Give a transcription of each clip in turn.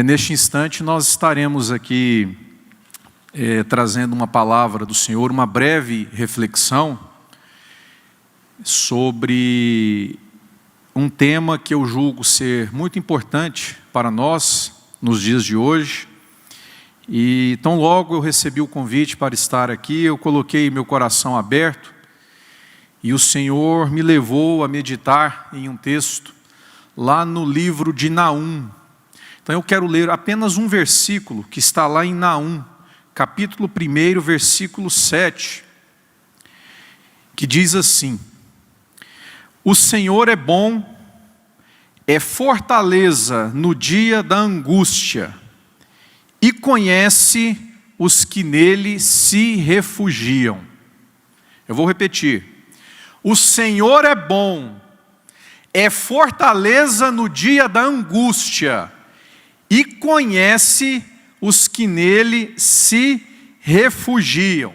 Neste instante nós estaremos aqui trazendo uma palavra do Senhor, uma breve reflexão sobre um tema que eu julgo ser muito importante para nós nos dias de hoje. E tão logo eu recebi o convite para estar aqui, eu coloquei meu coração aberto e o Senhor me levou a meditar em um texto lá no livro de Naum. Então eu quero ler apenas um versículo que está lá em Naum, capítulo 1, versículo 7, que diz assim: O Senhor é bom, é fortaleza no dia da angústia, e conhece os que nele se refugiam. Eu vou repetir. O Senhor é bom, é fortaleza no dia da angústia, e conhece os que nele se refugiam.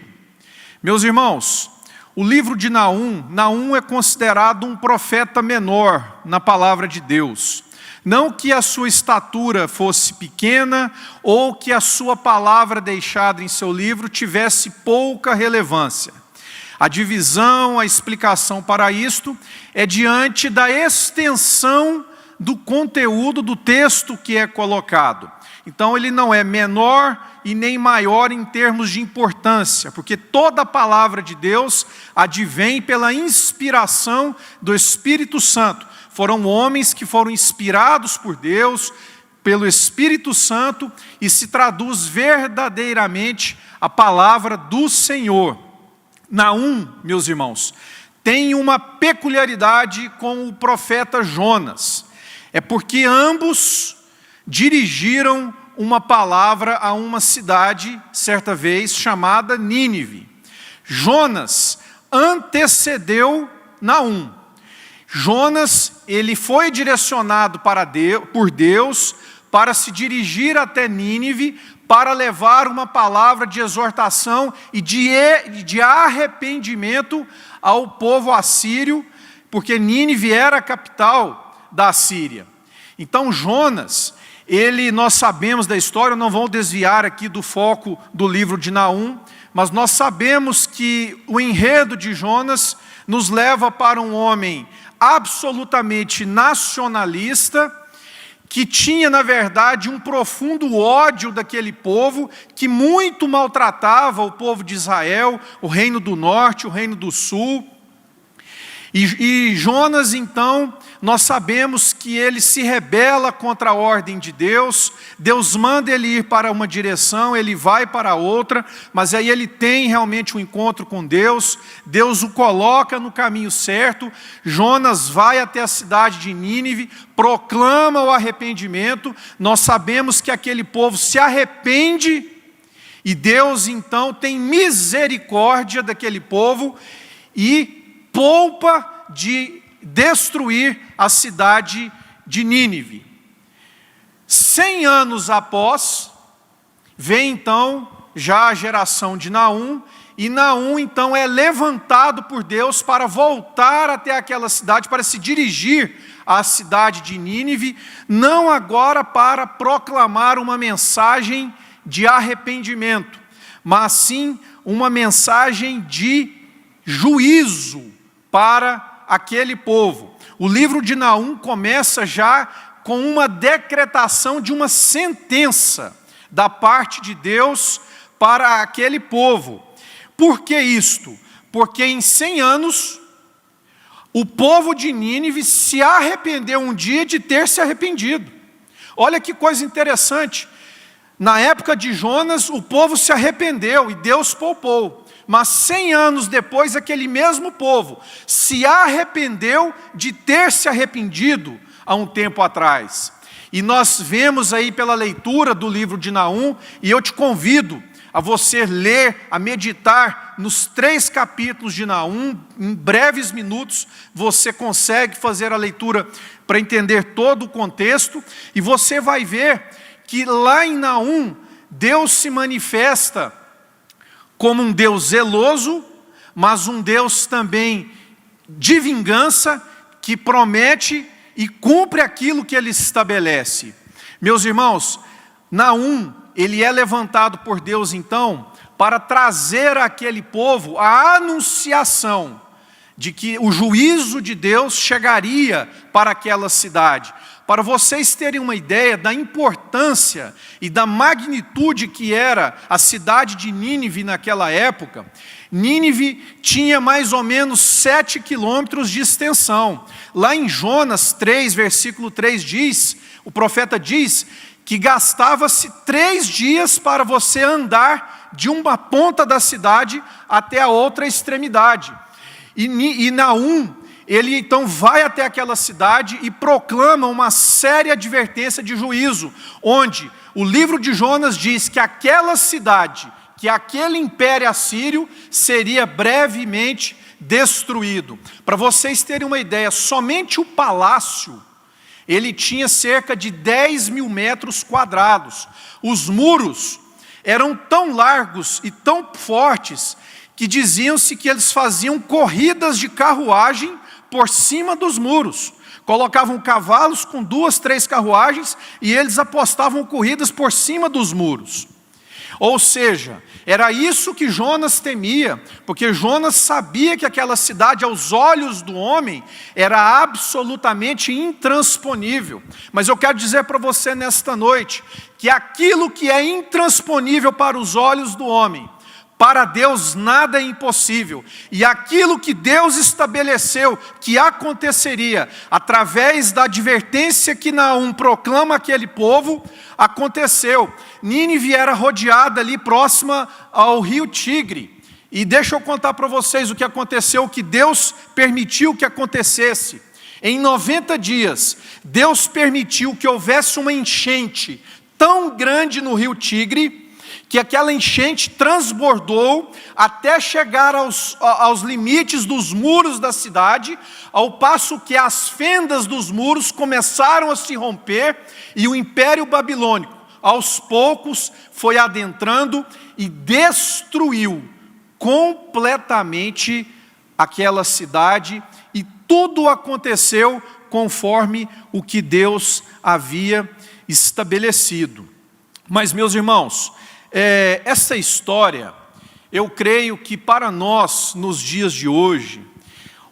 Meus irmãos, o livro de Naum é considerado um profeta menor na palavra de Deus. Não que a sua estatura fosse pequena, ou que a sua palavra deixada em seu livro tivesse pouca relevância. A divisão, a explicação para isto é diante da extensão do conteúdo do texto que é colocado. Então ele não é menor e nem maior em termos de importância, porque toda a palavra de Deus advém pela inspiração do Espírito Santo. Foram homens que foram inspirados por Deus, pelo Espírito Santo, e se traduz verdadeiramente a palavra do Senhor. Naum, meus irmãos, tem uma peculiaridade com o profeta Jonas. É porque ambos dirigiram uma palavra a uma cidade, certa vez, chamada Nínive. Jonas antecedeu Naum. Jonas, ele foi direcionado por Deus para se dirigir até Nínive, para levar uma palavra de exortação e de arrependimento ao povo assírio, porque Nínive era a capital da Assíria. Então Jonas, nós sabemos da história, não vou desviar aqui do foco do livro de Naum, mas nós sabemos que o enredo de Jonas nos leva para um homem absolutamente nacionalista, que tinha, na verdade, um profundo ódio daquele povo, que muito maltratava o povo de Israel, o reino do norte, o reino do sul. E Jonas, então, nós sabemos que ele se rebela contra a ordem de Deus. Deus manda ele ir para uma direção, ele vai para outra, mas aí ele tem realmente um encontro com Deus. Deus o coloca no caminho certo. Jonas vai até a cidade de Nínive, proclama o arrependimento. Nós sabemos que aquele povo se arrepende, e Deus então tem misericórdia daquele povo e poupa de destruir a cidade de Nínive. 100 anos após, vem então já a geração de Naum, e Naum então é levantado por Deus para voltar até aquela cidade, para se dirigir à cidade de Nínive, não agora para proclamar uma mensagem de arrependimento, mas sim uma mensagem de juízo para aquele povo. O livro de Naum começa já com uma decretação de uma sentença da parte de Deus para aquele povo. Por que isto? Porque em 100 anos, o povo de Nínive se arrependeu um dia de ter se arrependido. Olha que coisa interessante. Na época de Jonas, o povo se arrependeu e Deus poupou. Mas 100 anos depois, aquele mesmo povo se arrependeu de ter se arrependido há um tempo atrás. E nós vemos aí pela leitura do livro de Naum, e eu te convido a você ler, a meditar nos 3 capítulos de Naum. Em breves minutos você consegue fazer a leitura para entender todo o contexto, e você vai ver que lá em Naum, Deus se manifesta como um Deus zeloso, mas um Deus também de vingança, que promete e cumpre aquilo que ele estabelece. Meus irmãos, Naum, ele é levantado por Deus então, para trazer àquele povo a anunciação de que o juízo de Deus chegaria para aquela cidade. Para vocês terem uma ideia da importância e da magnitude que era a cidade de Nínive naquela época, Nínive tinha mais ou menos 7 quilômetros de extensão. Lá em Jonas 3, versículo 3 diz, o profeta diz que gastava-se 3 dias para você andar de uma ponta da cidade até a outra extremidade. E Naum, ele então vai até aquela cidade e proclama uma séria advertência de juízo, onde o livro de Jonas diz que aquela cidade, que aquele império assírio seria brevemente destruído. Para vocês terem uma ideia, somente o palácio, ele tinha cerca de 10 mil metros quadrados. Os muros eram tão largos e tão fortes que diziam-se que eles faziam corridas de carruagem por cima dos muros. Colocavam cavalos com 2, 3 carruagens e eles apostavam corridas por cima dos muros. Ou seja, era isso que Jonas temia, porque Jonas sabia que aquela cidade, aos olhos do homem, era absolutamente intransponível. Mas eu quero dizer para você nesta noite, que aquilo que é intransponível para os olhos do homem, para Deus nada é impossível. E aquilo que Deus estabeleceu que aconteceria, através da advertência que Naum proclama àquele povo, aconteceu. Nínive era rodeada ali próxima ao rio Tigre. E deixa eu contar para vocês o que aconteceu, o que Deus permitiu que acontecesse. Em 90 dias, Deus permitiu que houvesse uma enchente tão grande no rio Tigre, que aquela enchente transbordou até chegar aos limites dos muros da cidade, ao passo que as fendas dos muros começaram a se romper, e o Império Babilônico, aos poucos, foi adentrando e destruiu completamente aquela cidade, e tudo aconteceu conforme o que Deus havia estabelecido. Mas, meus irmãos, essa história, eu creio que para nós, nos dias de hoje,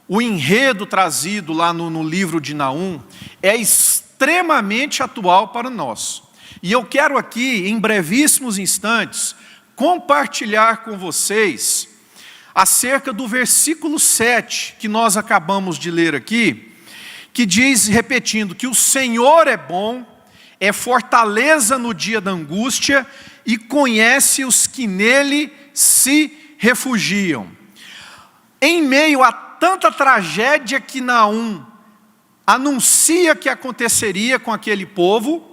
o enredo trazido lá no livro de Naum é extremamente atual para nós. E eu quero aqui, em brevíssimos instantes, compartilhar com vocês acerca do versículo 7, que nós acabamos de ler aqui, que diz, repetindo, que o Senhor é bom, é fortaleza no dia da angústia, e conhece os que nele se refugiam. Em meio a tanta tragédia que Naum anuncia que aconteceria com aquele povo,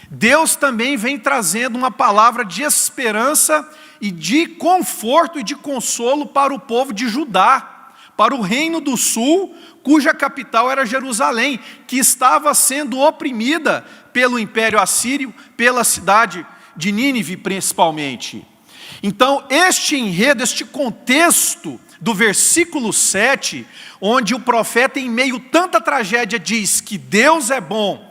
Deus também vem trazendo uma palavra de esperança e de conforto e de consolo para o povo de Judá, para o reino do sul, cuja capital era Jerusalém, que estava sendo oprimida pelo Império Assírio, pela cidade de Nínive principalmente. Então, este enredo, este contexto do versículo 7, onde o profeta, em meio a tanta tragédia, diz que Deus é bom,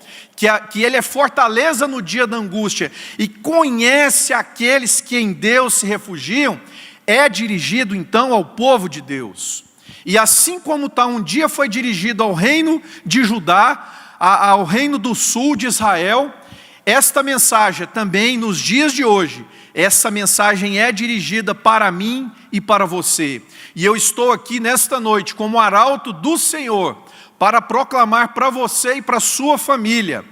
que Ele é fortaleza no dia da angústia, e conhece aqueles que em Deus se refugiam, é dirigido então ao povo de Deus. E assim como um dia foi dirigido ao reino de Judá, ao reino do sul de Israel, esta mensagem também nos dias de hoje, essa mensagem é dirigida para mim e para você. E eu estou aqui nesta noite como arauto do Senhor, para proclamar para você e para a sua família,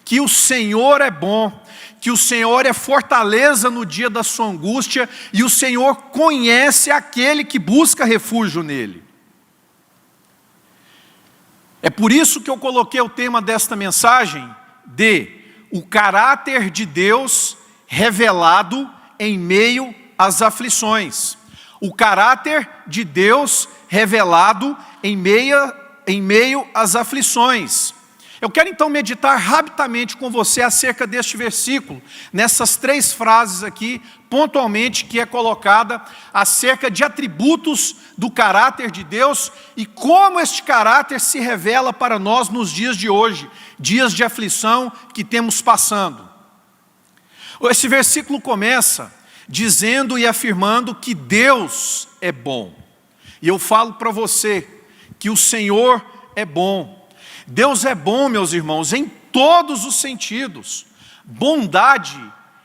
que o Senhor é bom, que o Senhor é fortaleza no dia da sua angústia, e o Senhor conhece aquele que busca refúgio nele. É por isso que eu coloquei o tema desta mensagem de o caráter de Deus revelado em meio às aflições. O caráter de Deus revelado em meio às aflições. Eu quero então meditar rapidamente com você acerca deste versículo, nessas 3 frases aqui, pontualmente, que é colocada acerca de atributos do caráter de Deus e como este caráter se revela para nós nos dias de hoje, dias de aflição que temos passando. Esse versículo começa dizendo e afirmando que Deus é bom. E eu falo para você que o Senhor é bom. Deus é bom, meus irmãos, em todos os sentidos. Bondade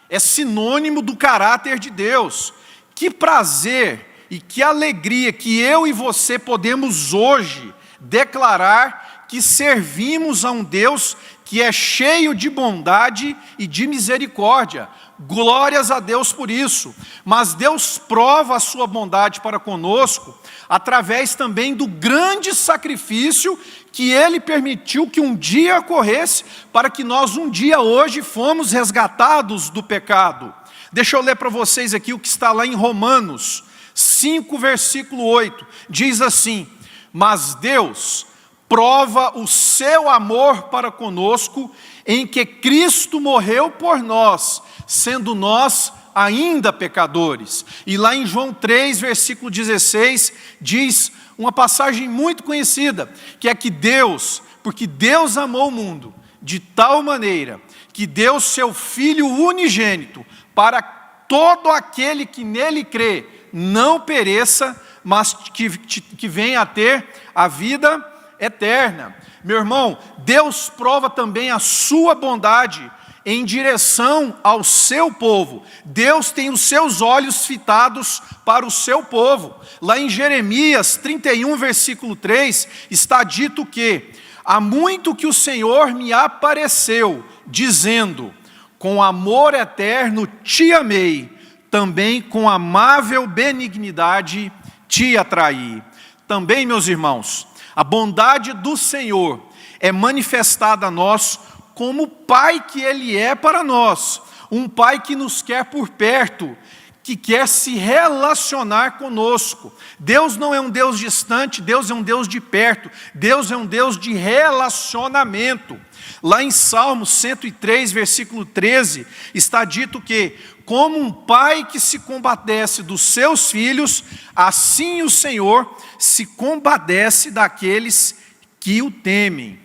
é sinônimo do caráter de Deus. Que prazer e que alegria que eu e você podemos hoje declarar que servimos a um Deus que é cheio de bondade e de misericórdia. Glórias a Deus por isso. Mas Deus prova a sua bondade para conosco através também do grande sacrifício que Ele permitiu que um dia ocorresse, para que nós um dia hoje fomos resgatados do pecado. Deixa eu ler para vocês aqui o que está lá em Romanos 5, versículo 8. Diz assim: mas Deus prova o seu amor para conosco, em que Cristo morreu por nós, sendo nós ainda pecadores. E lá em João 3, versículo 16, diz uma passagem muito conhecida, que é que Deus, porque Deus amou o mundo de tal maneira, que deu seu Filho unigênito, para todo aquele que nele crê, não pereça, mas que venha a ter a vida eterna. Meu irmão, Deus prova também a sua bondade em direção ao seu povo. Deus tem os seus olhos fitados para o seu povo. Lá em Jeremias 31, versículo 3, está dito que há muito que o Senhor me apareceu, dizendo: com amor eterno te amei, também com amável benignidade te atraí. Também, meus irmãos, a bondade do Senhor é manifestada a nós como o Pai que Ele é para nós, um Pai que nos quer por perto, que quer se relacionar conosco. Deus não é um Deus distante, Deus é um Deus de perto, Deus é um Deus de relacionamento. Lá em Salmo 103, versículo 13, está dito que, como um pai que se compadece dos seus filhos, assim o Senhor se compadece daqueles que o temem.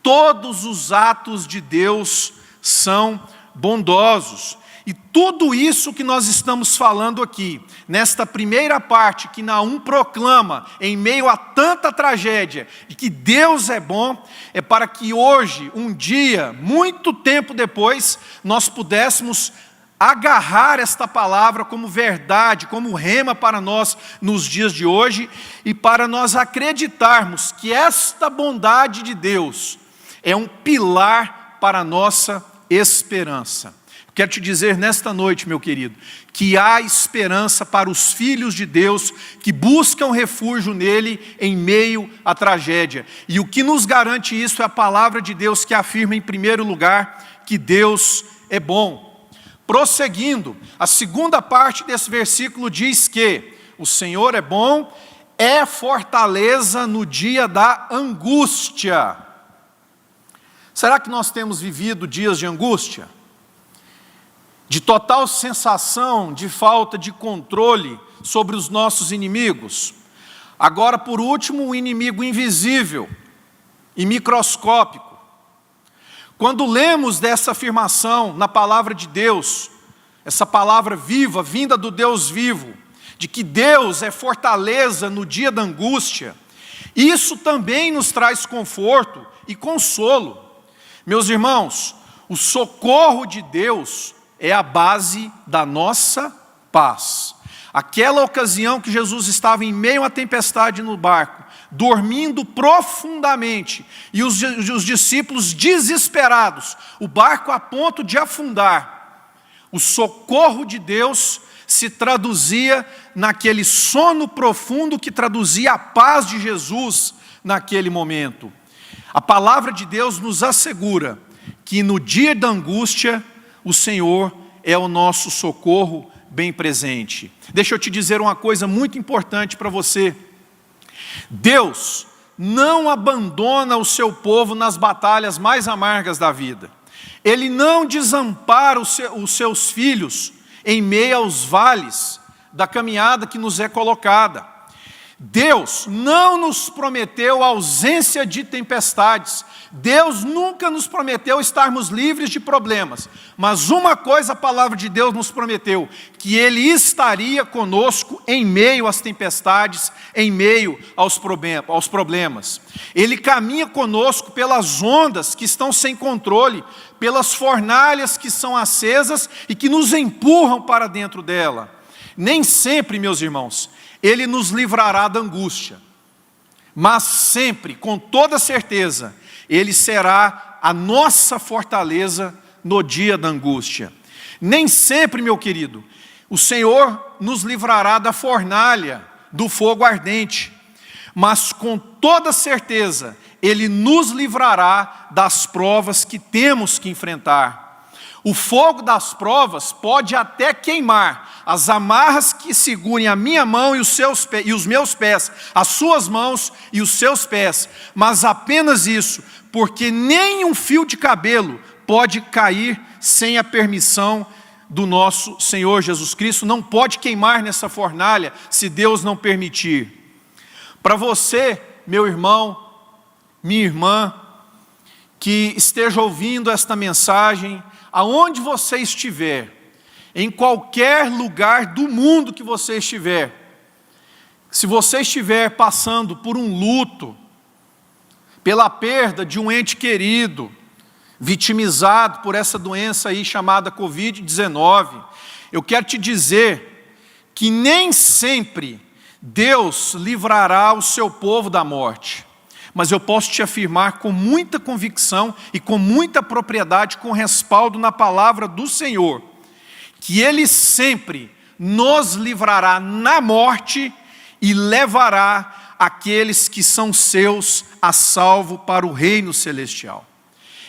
Todos os atos de Deus são bondosos. E tudo isso que nós estamos falando aqui, nesta primeira parte que Naum proclama, em meio a tanta tragédia, de que Deus é bom, é para que hoje, um dia, muito tempo depois, nós pudéssemos agarrar esta palavra como verdade, como rema para nós nos dias de hoje, e para nós acreditarmos que esta bondade de Deus é um pilar para a nossa esperança. Quero te dizer nesta noite, meu querido, que há esperança para os filhos de Deus que buscam refúgio nele em meio à tragédia. E o que nos garante isso é a palavra de Deus, que afirma em primeiro lugar que Deus é bom. Prosseguindo, a segunda parte desse versículo diz que o Senhor é bom, é fortaleza no dia da angústia. Será que nós temos vivido dias de angústia? De total sensação de falta de controle sobre os nossos inimigos? Agora, por último, o inimigo invisível e microscópico. Quando lemos dessa afirmação na palavra de Deus, essa palavra viva, vinda do Deus vivo, de que Deus é fortaleza no dia da angústia, isso também nos traz conforto e consolo. Meus irmãos, o socorro de Deus é a base da nossa paz. Aquela ocasião que Jesus estava em meio à tempestade no barco, dormindo profundamente, e os discípulos desesperados, o barco a ponto de afundar, o socorro de Deus se traduzia naquele sono profundo que traduzia a paz de Jesus naquele momento. A palavra de Deus nos assegura que no dia da angústia, o Senhor é o nosso socorro bem presente. Deixa eu te dizer uma coisa muito importante para você. Deus não abandona o seu povo nas batalhas mais amargas da vida. Ele não desampara os seus filhos em meio aos vales da caminhada que nos é colocada. Deus não nos prometeu ausência de tempestades. Deus nunca nos prometeu estarmos livres de problemas. Mas uma coisa a palavra de Deus nos prometeu: que Ele estaria conosco em meio às tempestades, em meio aos problemas. Ele caminha conosco pelas ondas que estão sem controle, pelas fornalhas que são acesas e que nos empurram para dentro dela. Nem sempre, meus irmãos, Ele nos livrará da angústia, mas sempre, com toda certeza, Ele será a nossa fortaleza no dia da angústia. Nem sempre, meu querido, o Senhor nos livrará da fornalha, do fogo ardente, mas com toda certeza, Ele nos livrará das provas que temos que enfrentar. O fogo das provas pode até queimar as amarras que segurem a minha mão e os meus pés, as suas mãos e os seus pés, mas apenas isso, porque nem um fio de cabelo pode cair sem a permissão do nosso Senhor Jesus Cristo, não pode queimar nessa fornalha se Deus não permitir. Para você, meu irmão, minha irmã, que esteja ouvindo esta mensagem, aonde você estiver, em qualquer lugar do mundo que você estiver, se você estiver passando por um luto, pela perda de um ente querido, vitimizado por essa doença aí chamada Covid-19, eu quero te dizer que nem sempre Deus livrará o seu povo da morte. Mas eu posso te afirmar com muita convicção e com muita propriedade, com respaldo na palavra do Senhor, que Ele sempre nos livrará na morte e levará aqueles que são seus a salvo para o reino celestial.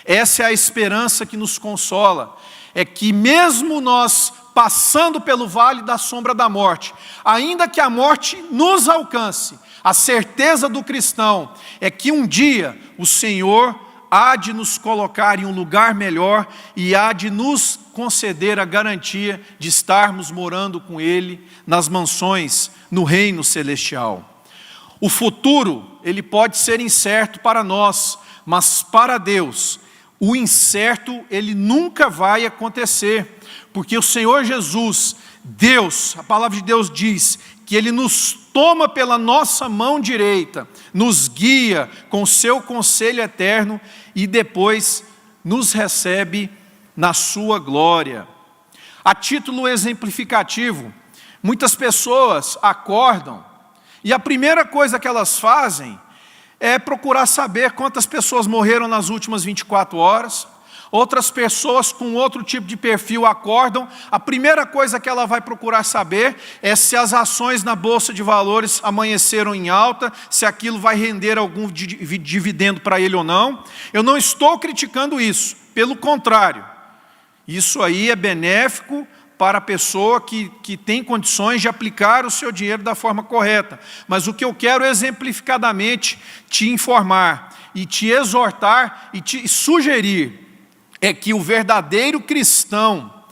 Essa é a esperança que nos consola, é que mesmo nós passando pelo vale da sombra da morte, ainda que a morte nos alcance, a certeza do cristão é que um dia o Senhor há de nos colocar em um lugar melhor e há de nos conceder a garantia de estarmos morando com Ele nas mansões no reino celestial. O futuro, ele pode ser incerto para nós, mas para Deus, o incerto, ele nunca vai acontecer, porque o Senhor Jesus, Deus, a palavra de Deus diz que Ele nos toma pela nossa mão direita, nos guia com o seu conselho eterno e depois nos recebe na sua glória. A título exemplificativo, muitas pessoas acordam e a primeira coisa que elas fazem é procurar saber quantas pessoas morreram nas últimas 24 horas. Outras pessoas com outro tipo de perfil acordam, a primeira coisa que ela vai procurar saber é se as ações na Bolsa de Valores amanheceram em alta, se aquilo vai render algum dividendo para ele ou não. Eu não estou criticando isso, pelo contrário, isso aí é benéfico para a pessoa que tem condições de aplicar o seu dinheiro da forma correta. Mas o que eu quero exemplificadamente te informar e te exortar e te sugerir é que o verdadeiro cristão,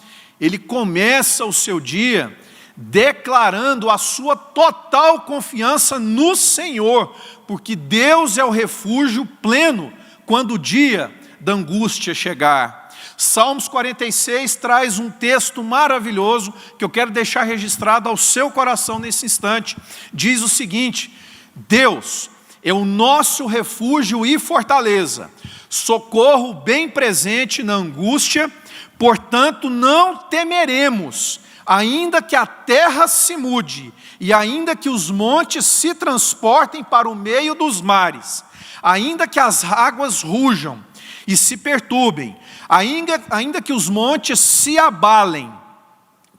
ele começa o seu dia declarando a sua total confiança no Senhor, porque Deus é o refúgio pleno quando o dia da angústia chegar. Salmos 46 traz um texto maravilhoso que eu quero deixar registrado ao seu coração nesse instante. Diz o seguinte: Deus é o nosso refúgio e fortaleza, socorro bem presente na angústia, portanto não temeremos, ainda que a terra se mude, e ainda que os montes se transportem para o meio dos mares, ainda que as águas rujam e se perturbem, ainda que os montes se abalem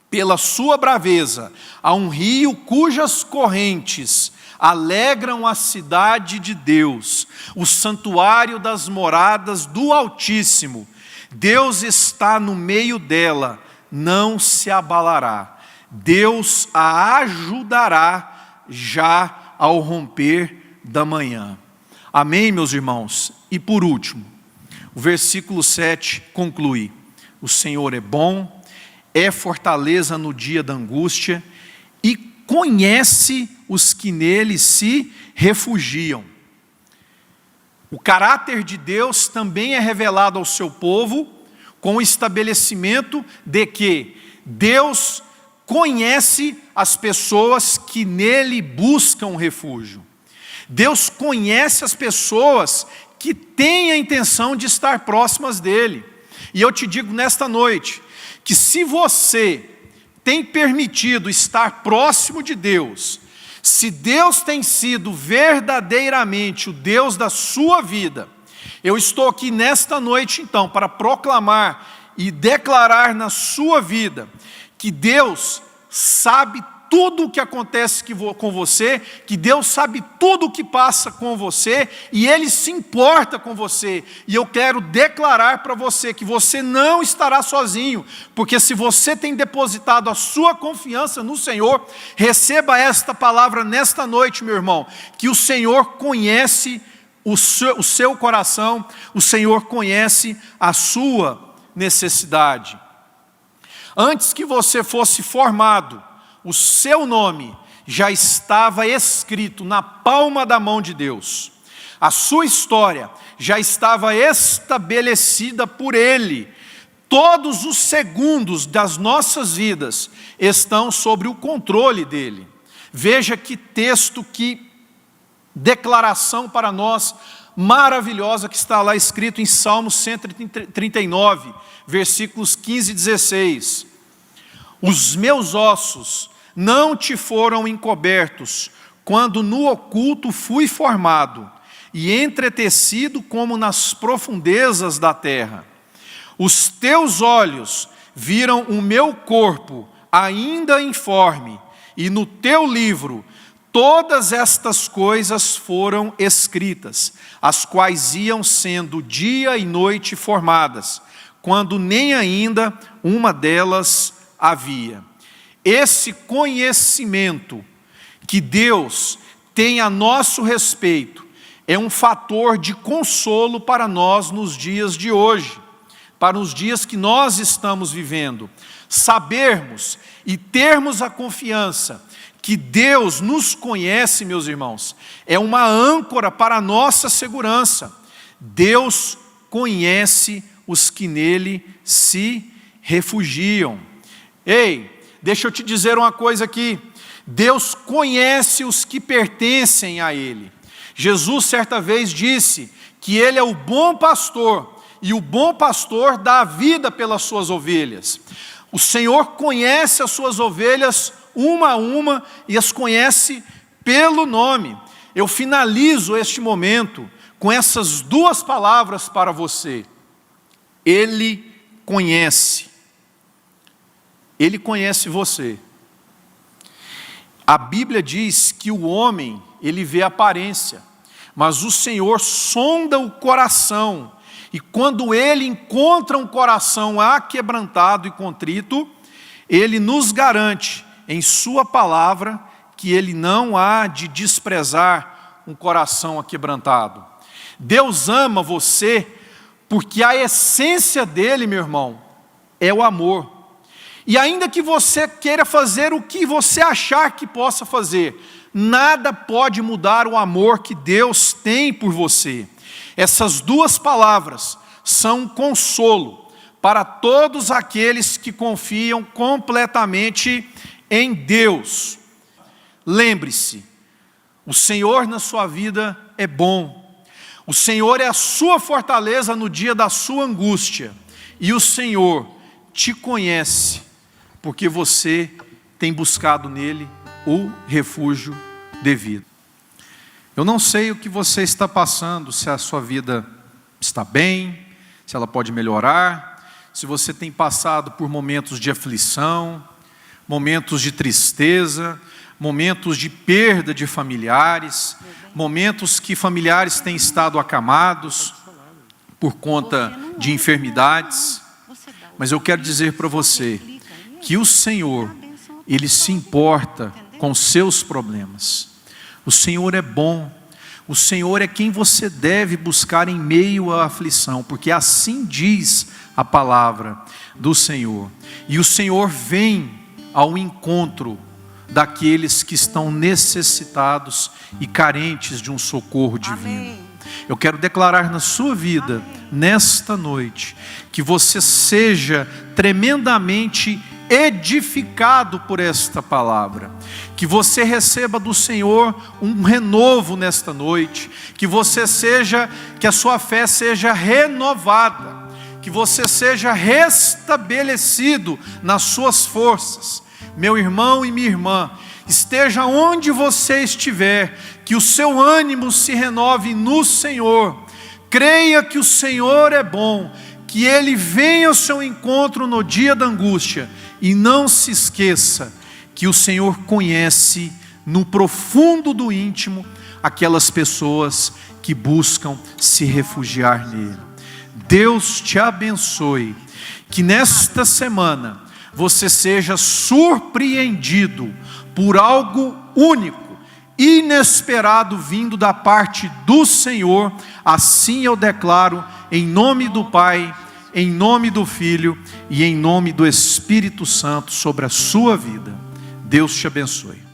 pela sua braveza, há um rio cujas correntes alegram a cidade de Deus, o santuário das moradas do Altíssimo. Deus está no meio dela, não se abalará. Deus a ajudará já ao romper da manhã. Amém, meus irmãos? E por último, o versículo 7 conclui: o Senhor é bom, é fortaleza no dia da angústia e conhece os que nele se refugiam. O caráter de Deus também é revelado ao seu povo com o estabelecimento de que Deus conhece as pessoas que nele buscam refúgio. Deus conhece as pessoas que têm a intenção de estar próximas dele. E eu te digo nesta noite, que se você tem permitido estar próximo de Deus, se Deus tem sido verdadeiramente o Deus da sua vida, eu estou aqui nesta noite então para proclamar e declarar na sua vida que Deus sabe tudo o que acontece com você, que Deus sabe tudo o que passa com você, e Ele se importa com você. E eu quero declarar para você que você não estará sozinho, porque se você tem depositado a sua confiança no Senhor, receba esta palavra nesta noite, meu irmão, que o Senhor conhece o seu coração, o Senhor conhece a sua necessidade. Antes que você fosse formado, o seu nome já estava escrito na palma da mão de Deus. A sua história já estava estabelecida por Ele. Todos os segundos das nossas vidas estão sob o controle dEle. Veja que texto, que declaração para nós maravilhosa que está lá escrito em Salmo 139, versículos 15 e 16. Os meus ossos não te foram encobertos, quando no oculto fui formado, e entretecido como nas profundezas da terra. Os teus olhos viram o meu corpo, ainda informe, e no teu livro todas estas coisas foram escritas, as quais iam sendo dia e noite formadas, quando nem ainda uma delas havia. Esse conhecimento que Deus tem a nosso respeito é um fator de consolo para nós nos dias de hoje, para os dias que nós estamos vivendo. Sabermos e termos a confiança que Deus nos conhece, meus irmãos, é uma âncora para a nossa segurança. Deus conhece os que nele se refugiam. Ei, deixa eu te dizer uma coisa aqui. Deus conhece os que pertencem a Ele. Jesus certa vez disse que Ele é o bom pastor, e o bom pastor dá a vida pelas suas ovelhas. O Senhor conhece as suas ovelhas uma a uma e as conhece pelo nome. Eu finalizo este momento com essas duas palavras para você. Ele conhece. Ele conhece você. A Bíblia diz que o homem, ele vê a aparência, mas o Senhor sonda o coração. E quando Ele encontra um coração aquebrantado e contrito, Ele nos garante em sua palavra que Ele não há de desprezar um coração aquebrantado. Deus ama você porque a essência dEle, meu irmão, é o amor. E ainda que você queira fazer o que você achar que possa fazer, nada pode mudar o amor que Deus tem por você. Essas duas palavras são um consolo para todos aqueles que confiam completamente em Deus. Lembre-se, o Senhor na sua vida é bom. O Senhor é a sua fortaleza no dia da sua angústia. E o Senhor te conhece, porque você tem buscado nele o refúgio devido. Eu não sei o que você está passando, se a sua vida está bem, se ela pode melhorar, se você tem passado por momentos de aflição, momentos de tristeza, momentos de perda de familiares, momentos que familiares têm estado acamados por conta de enfermidades. Mas eu quero dizer para você que o Senhor, Ele se importa com seus problemas. O Senhor é bom. O Senhor é quem você deve buscar em meio à aflição, porque assim diz a palavra do Senhor. E o Senhor vem ao encontro daqueles que estão necessitados e carentes de um socorro divino. Amém. Eu quero declarar na sua vida, nesta noite, que você seja tremendamente edificado por esta palavra, que você receba do Senhor um renovo nesta noite, que a sua fé seja renovada, que você seja restabelecido nas suas forças. Meu irmão e minha irmã, esteja onde você estiver, que o seu ânimo se renove no Senhor. Creia que o Senhor é bom, que Ele venha ao seu encontro no dia da angústia. E não se esqueça que o Senhor conhece no profundo do íntimo aquelas pessoas que buscam se refugiar nele. Deus te abençoe, que nesta semana você seja surpreendido por algo único, inesperado vindo da parte do Senhor. Assim eu declaro em nome do Pai, em nome do Filho e em nome do Espírito Santo sobre a sua vida. Deus te abençoe.